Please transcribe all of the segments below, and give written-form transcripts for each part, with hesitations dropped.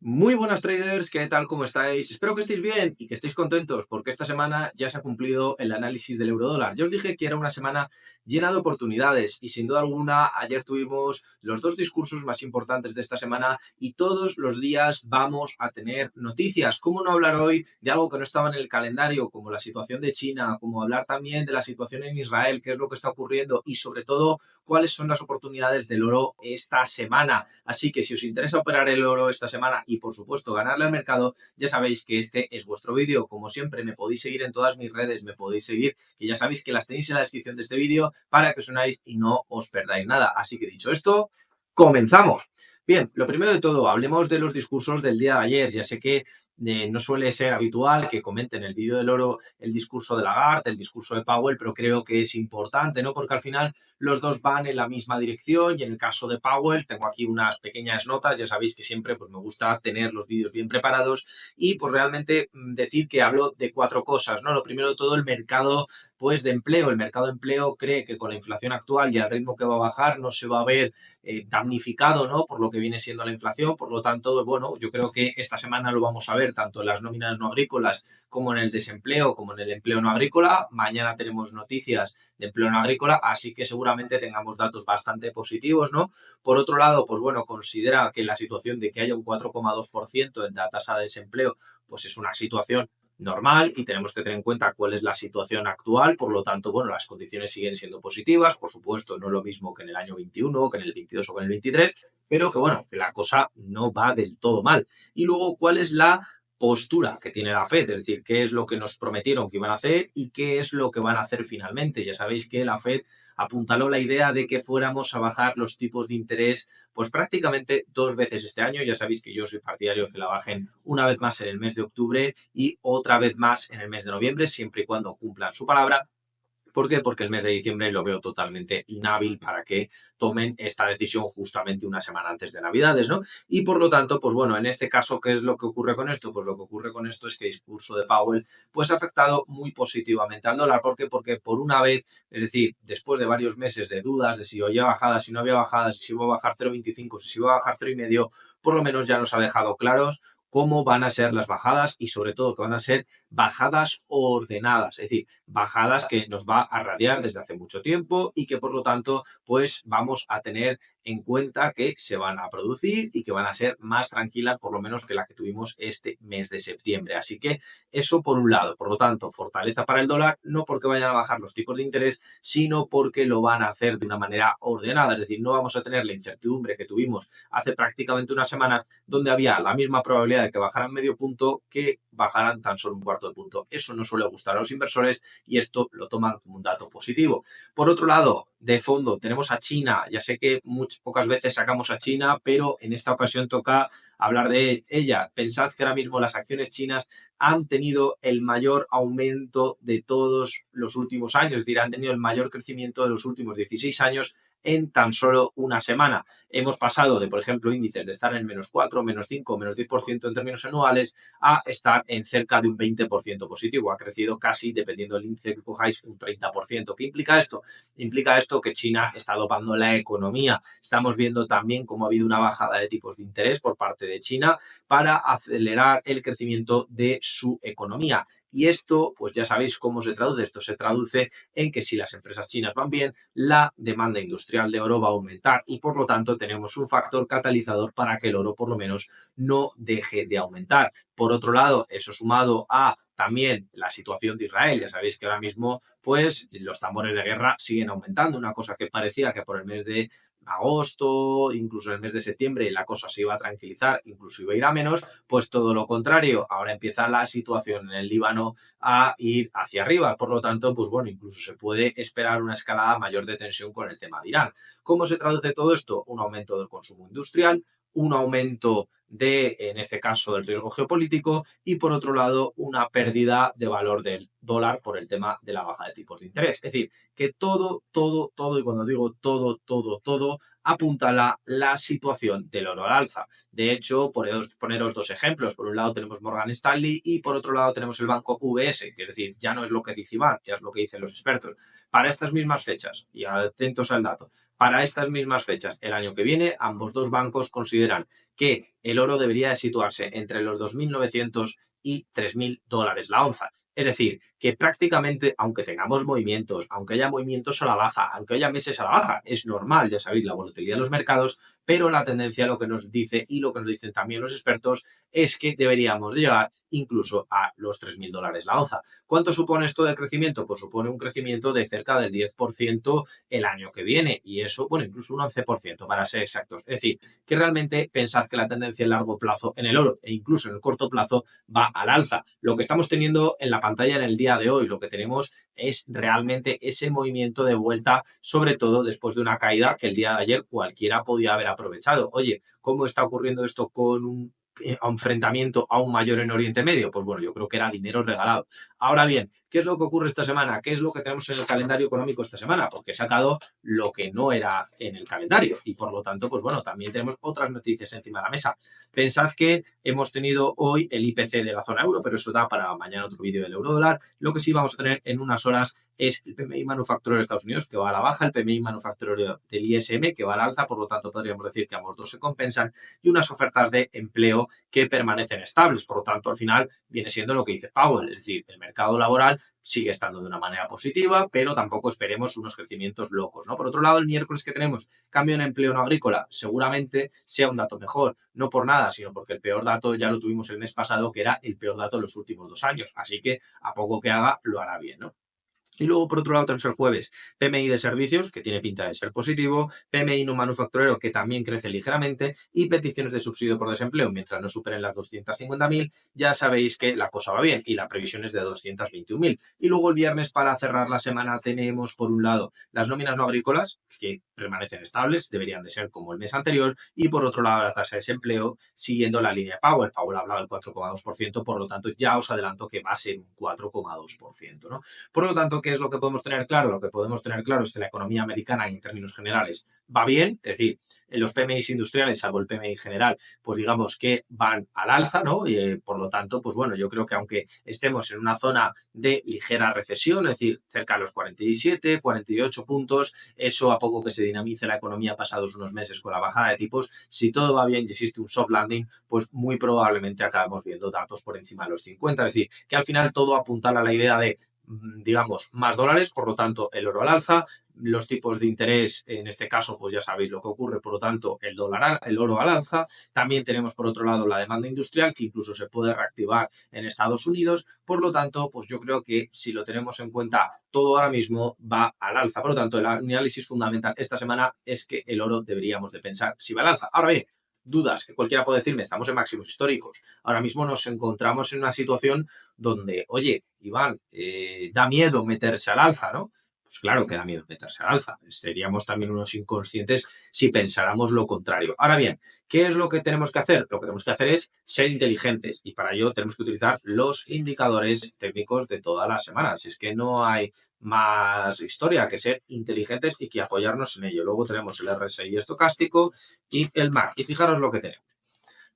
Muy buenas traders, ¿qué tal? ¿Cómo estáis? Espero que estéis bien y que estéis contentos porque esta semana ya se ha cumplido el análisis del eurodólar. Ya os dije que era una semana llena de oportunidades y sin duda alguna ayer tuvimos los dos discursos más importantes de esta semana y todos los días vamos a tener noticias. ¿Cómo no hablar hoy de algo que no estaba en el calendario, como la situación de China, como hablar también de la situación en Israel, qué es lo que está ocurriendo y sobre todo cuáles son las oportunidades del oro esta semana? Así que si os interesa operar el oro esta semana y por supuesto ganarle al mercado, ya sabéis que este es vuestro vídeo. Como siempre, me podéis seguir en todas mis redes, me podéis seguir, que ya sabéis que las tenéis en la descripción de este vídeo para que os unáis y no os perdáis nada. Así que dicho esto, comenzamos. Bien, lo primero de todo, hablemos de los discursos del día de ayer. Ya sé que no suele ser habitual que comenten el vídeo del oro el discurso de Lagarde, el discurso de Powell, pero creo que es importante, ¿no? Porque al final los dos van en la misma dirección y en el caso de Powell tengo aquí unas pequeñas notas, ya sabéis que siempre pues, me gusta tener los vídeos bien preparados y pues realmente decir que hablo de cuatro cosas, ¿no? Lo primero de todo, el mercado pues de empleo. El mercado de empleo cree que con la inflación actual y al ritmo que va a bajar no se va a ver damnificado, ¿no? Por lo que viene siendo la inflación. Por lo tanto, bueno, yo creo que esta semana lo vamos a ver tanto en las nóminas no agrícolas como en el desempleo, como en el empleo no agrícola. Mañana tenemos noticias de empleo no agrícola, así que seguramente tengamos datos bastante positivos, ¿no? Por otro lado, pues bueno, considera que la situación de que haya un 4,2% en la tasa de desempleo, pues es una situación normal y tenemos que tener en cuenta cuál es la situación actual. Por lo tanto, bueno, las condiciones siguen siendo positivas, por supuesto, no lo mismo que en el año 21, que en el 22 o que en el 23, pero que bueno, que la cosa no va del todo mal. Y luego, ¿cuál es la postura que tiene la Fed? Es decir, qué es lo que nos prometieron que iban a hacer y qué es lo que van a hacer finalmente. Ya sabéis que la Fed apuntaló la idea de que fuéramos a bajar los tipos de interés pues prácticamente dos veces este año. Ya sabéis que yo soy partidario de que la bajen una vez más en el mes de octubre y otra vez más en el mes de noviembre, siempre y cuando cumplan su palabra. ¿Por qué? Porque el mes de diciembre lo veo totalmente inhábil para que tomen esta decisión justamente una semana antes de Navidades, ¿no? Y por lo tanto, pues bueno, en este caso, ¿qué es lo que ocurre con esto? Pues lo que ocurre con esto es que el discurso de Powell pues ha afectado muy positivamente al dólar. ¿Por qué? Porque por una vez, es decir, después de varios meses de dudas de si había bajadas, si no había bajadas, si iba a bajar 0,25, si iba a bajar 0,5, por lo menos ya nos ha dejado claros cómo van a ser las bajadas y sobre todo que van a ser bajadas ordenadas, es decir, bajadas que nos va a radiar desde hace mucho tiempo y que por lo tanto pues vamos a tener en cuenta que se van a producir y que van a ser más tranquilas por lo menos que la que tuvimos este mes de septiembre. Así que eso por un lado, por lo tanto, fortaleza para el dólar, no porque vayan a bajar los tipos de interés, sino porque lo van a hacer de una manera ordenada, es decir, no vamos a tener la incertidumbre que tuvimos hace prácticamente unas semanas donde había la misma probabilidad de que bajaran medio punto que bajaran tan solo un cuarto de punto. Eso no suele gustar a los inversores y esto lo toman como un dato positivo. Por otro lado, de fondo, tenemos a China. Ya sé que pocas veces sacamos a China, pero en esta ocasión toca hablar de ella. Pensad que ahora mismo las acciones chinas han tenido el mayor aumento de todos los últimos años, es decir, han tenido el mayor crecimiento de los últimos 16 años en tan solo una semana. Hemos pasado de, por ejemplo, índices de estar en -4, -5, -10% en términos anuales a estar en cerca de un 20% positivo. Ha crecido casi, dependiendo del índice que cojáis, un 30%. ¿Qué implica esto? Implica esto que China está dopando la economía. Estamos viendo también cómo ha habido una bajada de tipos de interés por parte de China para acelerar el crecimiento de su economía. Y esto, pues ya sabéis cómo se traduce. Esto se traduce en que si las empresas chinas van bien, la demanda industrial de oro va a aumentar y por lo tanto tenemos un factor catalizador para que el oro por lo menos no deje de aumentar. Por otro lado, eso sumado a también la situación de Israel. Ya sabéis que ahora mismo pues los tambores de guerra siguen aumentando, una cosa que parecía que por el mes de agosto, incluso el mes de septiembre, la cosa se iba a tranquilizar, incluso iba a ir a menos, pues todo lo contrario. Ahora empieza la situación en el Líbano a ir hacia arriba. Por lo tanto, pues bueno, incluso se puede esperar una escalada mayor de tensión con el tema de Irán. ¿Cómo se traduce todo esto? Un aumento del consumo industrial, un aumento de, en este caso, del riesgo geopolítico y, por otro lado, una pérdida de valor del dólar por el tema de la baja de tipos de interés. Es decir, que todo, y cuando digo todo, apuntala la situación del oro al alza. De hecho, poneros dos ejemplos. Por un lado tenemos Morgan Stanley y por otro lado tenemos el banco UBS, que es decir, ya no es lo que dice Iván, ya es lo que dicen los expertos. Para estas mismas fechas, y atentos al dato, para estas mismas fechas, el año que viene, ambos dos bancos consideran que el oro debería de situarse entre los 2.900 y 3.000 dólares la onza. Es decir, que prácticamente, aunque tengamos movimientos, aunque haya movimientos a la baja, aunque haya meses a la baja, es normal, ya sabéis, la volatilidad de los mercados, pero la tendencia lo que nos dice y lo que nos dicen también los expertos es que deberíamos de llegar incluso a los 3.000 dólares la onza. ¿Cuánto supone esto de crecimiento? Pues supone un crecimiento de cerca del 10% el año que viene y eso, bueno, incluso un 11% para ser exactos. Es decir, que realmente pensad que la tendencia en largo plazo en el oro e incluso en el corto plazo va al alza. Lo que estamos teniendo en la pantalla en el día de hoy, lo que tenemos es realmente ese movimiento de vuelta, sobre todo después de una caída que el día de ayer cualquiera podía haber aprovechado. Oye, ¿cómo está ocurriendo esto con un enfrentamiento aún mayor en Oriente Medio? Pues bueno, yo creo que era dinero regalado. Ahora bien, ¿qué es lo que ocurre esta semana? ¿Qué es lo que tenemos en el calendario económico esta semana? Porque he sacado lo que no era en el calendario y por lo tanto, pues bueno, también tenemos otras noticias encima de la mesa. Pensad que hemos tenido hoy el IPC de la zona euro, pero eso da para mañana otro vídeo del eurodólar. Lo que sí vamos a tener en unas horas es el PMI manufacturero de Estados Unidos, que va a la baja, el PMI manufacturero del ISM, que va al alza, por lo tanto podríamos decir que ambos dos se compensan, y unas ofertas de empleo que permanecen estables. Por lo tanto, al final viene siendo lo que dice Powell, es decir, el mercado laboral sigue estando de una manera positiva, pero tampoco esperemos unos crecimientos locos, ¿no? Por otro lado, el miércoles que tenemos cambio en empleo no agrícola, seguramente sea un dato mejor, no por nada, sino porque el peor dato ya lo tuvimos el mes pasado, que era el peor dato de los últimos 2 años. Así que a poco que haga, lo hará bien, ¿no? Y luego, por otro lado, tenemos el jueves PMI de servicios, que tiene pinta de ser positivo, PMI no manufacturero, que también crece ligeramente, y peticiones de subsidio por desempleo, mientras no superen las 250.000, ya sabéis que la cosa va bien y la previsión es de 221.000. Y luego el viernes, para cerrar la semana, tenemos, por un lado, las nóminas no agrícolas, que permanecen estables, deberían de ser como el mes anterior, y por otro lado, la tasa de desempleo, siguiendo la línea de Powell. Powell ha hablado del 4,2%, por lo tanto, ya os adelanto que va a ser un 4,2%, ¿no? Por lo tanto, ¿qué es lo que podemos tener claro? Lo que podemos tener claro es que la economía americana, en términos generales, va bien, es decir, en los PMI industriales, salvo el PMI general, pues digamos que van al alza, ¿no? Y por lo tanto, pues bueno, yo creo que aunque estemos en una zona de ligera recesión, es decir, cerca de los 47, 48 puntos, eso a poco que se dinamice la economía pasados unos meses con la bajada de tipos, si todo va bien y existe un soft landing, pues muy probablemente acabemos viendo datos por encima de los 50, es decir, que al final todo apunta a la idea de digamos, más dólares, por lo tanto, el oro al alza, los tipos de interés, en este caso, pues ya sabéis lo que ocurre, por lo tanto, el oro al alza. También tenemos, por otro lado, la demanda industrial, que incluso se puede reactivar en Estados Unidos, por lo tanto, pues yo creo que si lo tenemos en cuenta, todo ahora mismo va al alza. Por lo tanto, el análisis fundamental esta semana es que el oro deberíamos de pensar si va al alza. Ahora bien, dudas que cualquiera puede decirme, estamos en máximos históricos. Ahora mismo nos encontramos en una situación donde, oye, Iván, da miedo meterse al alza, ¿no? Pues claro que da miedo meterse al alza. Seríamos también unos inconscientes si pensáramos lo contrario. Ahora bien, ¿qué es lo que tenemos que hacer? Lo que tenemos que hacer es ser inteligentes y para ello tenemos que utilizar los indicadores técnicos de todas las semanas. Es que no hay más historia que ser inteligentes y que apoyarnos en ello. Luego tenemos el RSI estocástico y el MAC. Y fijaros lo que tenemos.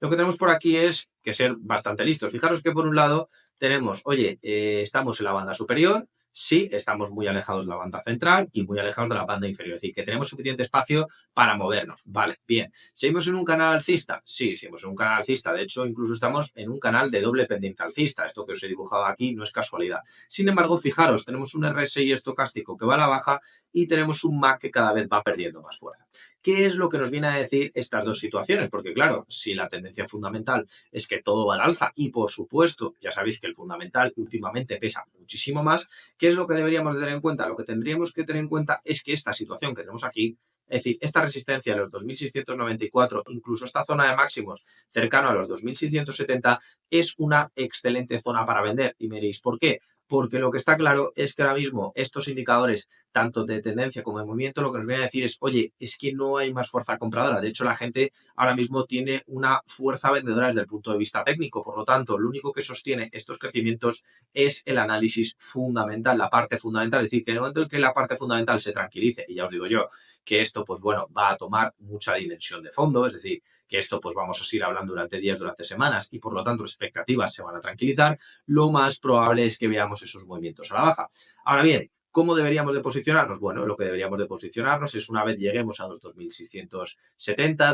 Lo que tenemos por aquí es que ser bastante listos. Fijaros que por un lado tenemos, oye, estamos en la banda superior, sí, estamos muy alejados de la banda central y muy alejados de la banda inferior. Es decir, que tenemos suficiente espacio para movernos. Vale, bien. ¿Seguimos en un canal alcista? Sí, seguimos en un canal alcista. De hecho, incluso estamos en un canal de doble pendiente alcista. Esto que os he dibujado aquí no es casualidad. Sin embargo, fijaros, tenemos un RSI estocástico que va a la baja y tenemos un MAC que cada vez va perdiendo más fuerza. ¿Qué es lo que nos viene a decir estas dos situaciones? Porque claro, si la tendencia fundamental es que todo va al alza y por supuesto, ya sabéis que el fundamental últimamente pesa muchísimo más, ¿qué es lo que deberíamos de tener en cuenta? Lo que tendríamos que tener en cuenta es que esta situación que tenemos aquí, es decir, esta resistencia a los 2.694, incluso esta zona de máximos cercano a los 2.670, es una excelente zona para vender. Y me diréis, ¿por qué? Porque lo que está claro es que ahora mismo estos indicadores, tanto de tendencia como de movimiento, lo que nos viene a decir es, oye, es que no hay más fuerza compradora. De hecho, la gente ahora mismo tiene una fuerza vendedora desde el punto de vista técnico. Por lo tanto, lo único que sostiene estos crecimientos es el análisis fundamental, la parte fundamental. Es decir, que en el momento en que la parte fundamental se tranquilice, y ya os digo yo que esto, pues bueno, va a tomar mucha dimensión de fondo, es decir, que esto pues vamos a seguir hablando durante días, durante semanas y por lo tanto las expectativas se van a tranquilizar, lo más probable es que veamos esos movimientos a la baja. Ahora bien, ¿Cómo deberíamos de posicionarnos? Bueno, lo que deberíamos de posicionarnos es una vez lleguemos a los 2.670,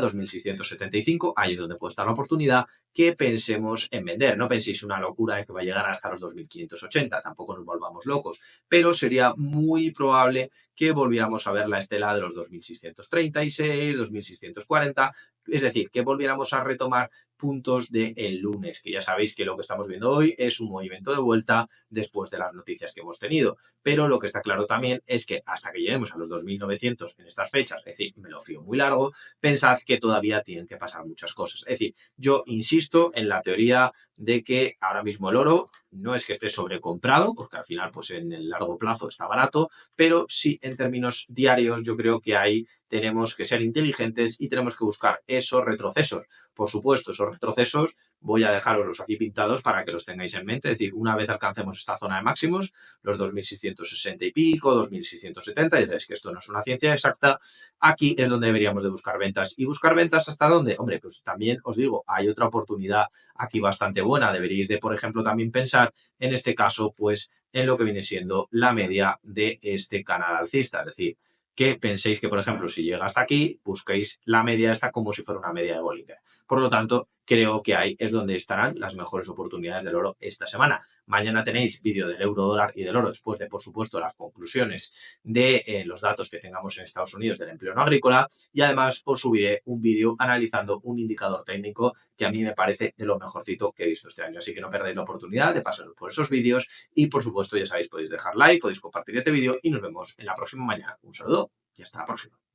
2.675, ahí es donde puede estar la oportunidad, que pensemos en vender. No penséis una locura de que va a llegar hasta los 2.580, tampoco nos volvamos locos, pero sería muy probable que volviéramos a ver la estela de los 2.636, 2.640, es decir, que volviéramos a retomar puntos del lunes, que ya sabéis que lo que estamos viendo hoy es un movimiento de vuelta después de las noticias que hemos tenido. Pero lo que está claro también es que hasta que lleguemos a los 2.900 en estas fechas, es decir, me lo fío muy largo, pensad que todavía tienen que pasar muchas cosas. Es decir, yo insisto en la teoría de que ahora mismo el oro no es que esté sobrecomprado, porque al final pues en el largo plazo está barato, pero sí en términos diarios yo creo que ahí tenemos que ser inteligentes y tenemos que buscar esos retrocesos. Por supuesto, esos retrocesos voy a dejaroslos aquí pintados para que los tengáis en mente. Es decir, una vez alcancemos esta zona de máximos, los 2.660 y pico, 2.670, ya sabéis que esto no es una ciencia exacta, aquí es donde deberíamos de buscar ventas. ¿Y buscar ventas hasta dónde? Hombre, pues también os digo, hay otra oportunidad aquí bastante buena. Deberíais de, por ejemplo, también pensar en este caso, pues en lo que viene siendo la media de este canal alcista. Es decir, que penséis que, por ejemplo, si llega hasta aquí, busquéis la media esta como si fuera una media de Bollinger. Por lo tanto, creo que ahí es donde estarán las mejores oportunidades del oro esta semana. Mañana tenéis vídeo del euro dólar y del oro después de, por supuesto, las conclusiones de los datos que tengamos en Estados Unidos del empleo no agrícola y además os subiré un vídeo analizando un indicador técnico que a mí me parece de lo mejorcito que he visto este año. Así que no perdáis la oportunidad de pasaros por esos vídeos y, por supuesto, ya sabéis, podéis dejar like, podéis compartir este vídeo y nos vemos en la próxima mañana. Un saludo y hasta la próxima.